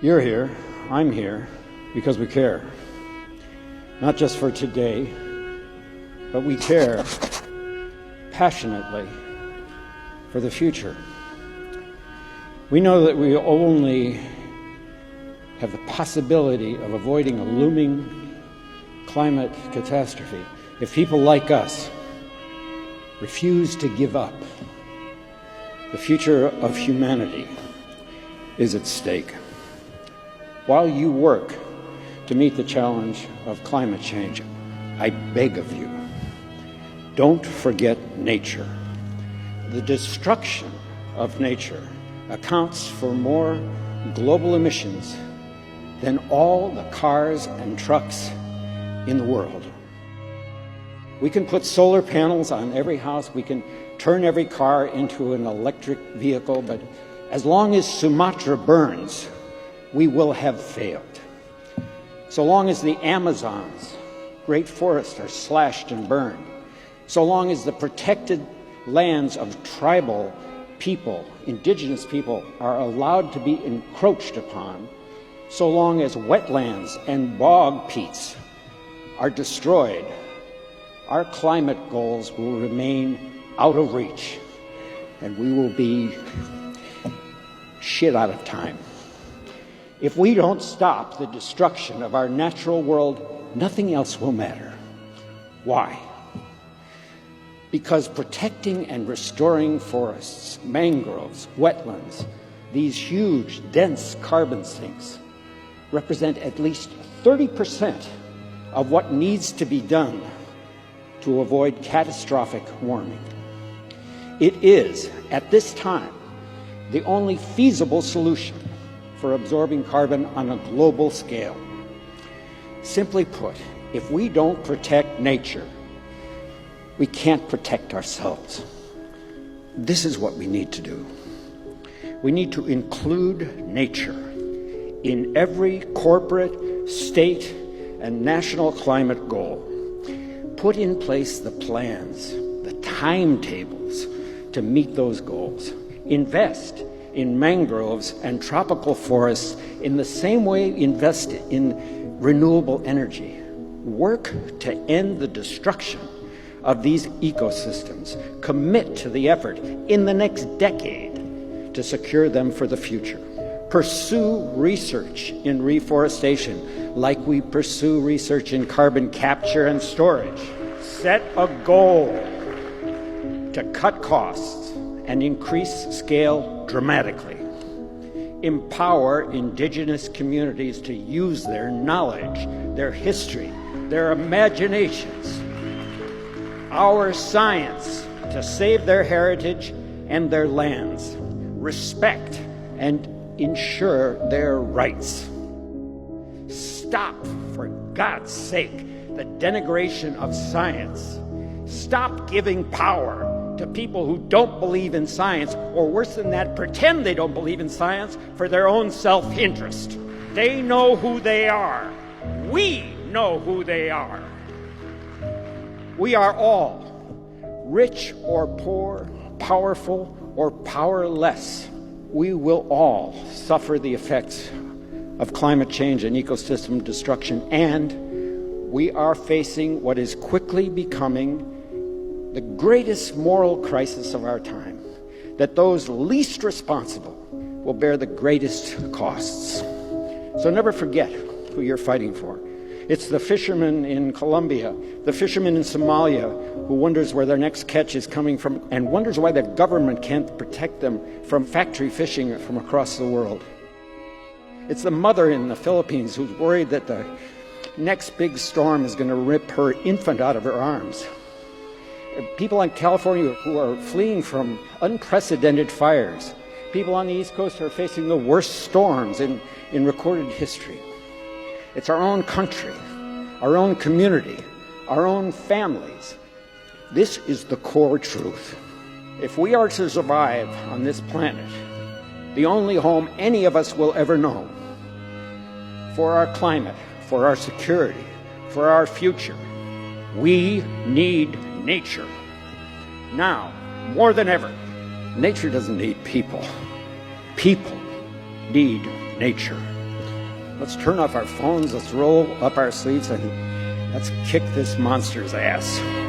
You're here, I'm here, because we care. Not just for today, but we care passionately for the future. We know that we only have the possibility of avoiding a looming climate catastrophe if people like us refuse to give up. The future of humanity is at stake. While you work to meet the challenge of climate change, I beg of you, don't forget nature. The destruction of nature accounts for more global emissions than all the cars and trucks in the world. We can put solar panels on every house, we can turn every car into an electric vehicle, but as long as Sumatra burns, we will have failed. So long as the Amazon's great forests are slashed and burned, so long as the protected lands of tribal people, indigenous people, are allowed to be encroached upon, so long as wetlands and bog peats are destroyed, our climate goals will remain out of reach, and we will be shit out of time. If we don't stop the destruction of our natural world, nothing else will matter. Why? Because protecting and restoring forests, mangroves, wetlands, these huge, dense carbon sinks, represent at least 30% of what needs to be done to avoid catastrophic warming. It is, at this time, the only feasible solution for absorbing carbon on a global scale. Simply put, if we don't protect nature, we can't protect ourselves. This is what we need to do. We need to include nature in every corporate, state, and national climate goal. Put in place the plans, the timetables to meet those goals. Invest in mangroves and tropical forests in the same way invest in renewable energy. Work to end the destruction of these ecosystems. Commit to the effort in the next decade to secure them for the future. Pursue research in reforestation like we pursue research in carbon capture and storage. Set a goal to cut costs and increase scale dramatically. Empower indigenous communities to use their knowledge, their history, their imaginations, our science to save their heritage and their lands. Respect and ensure their rights. Stop, for God's sake, the denigration of science. Stop giving power to people who don't believe in science, or worse than that, pretend they don't believe in science for their own self-interest. They know who they are. We know who they are. We are all, rich or poor, powerful or powerless. We will all suffer the effects of climate change and ecosystem destruction, and we are facing what is quickly becoming the greatest moral crisis of our time, that those least responsible will bear the greatest costs. So never forget who you're fighting for. It's the fisherman in Colombia, the fisherman in Somalia who wonders where their next catch is coming from and wonders why the government can't protect them from factory fishing from across the world. It's the mother in the Philippines who's worried that the next big storm is going to rip her infant out of her arms. People in California who are fleeing from unprecedented fires. People on the East Coast are facing the worst storms in recorded history. It's our own country, our own community, our own families. This is the core truth. If we are to survive on this planet, the only home any of us will ever know, for our climate, for our security, for our future, we need nature. Now, more than ever, nature doesn't need people. People need nature. Let's turn off our phones, let's roll up our sleeves, and let's kick this monster's ass.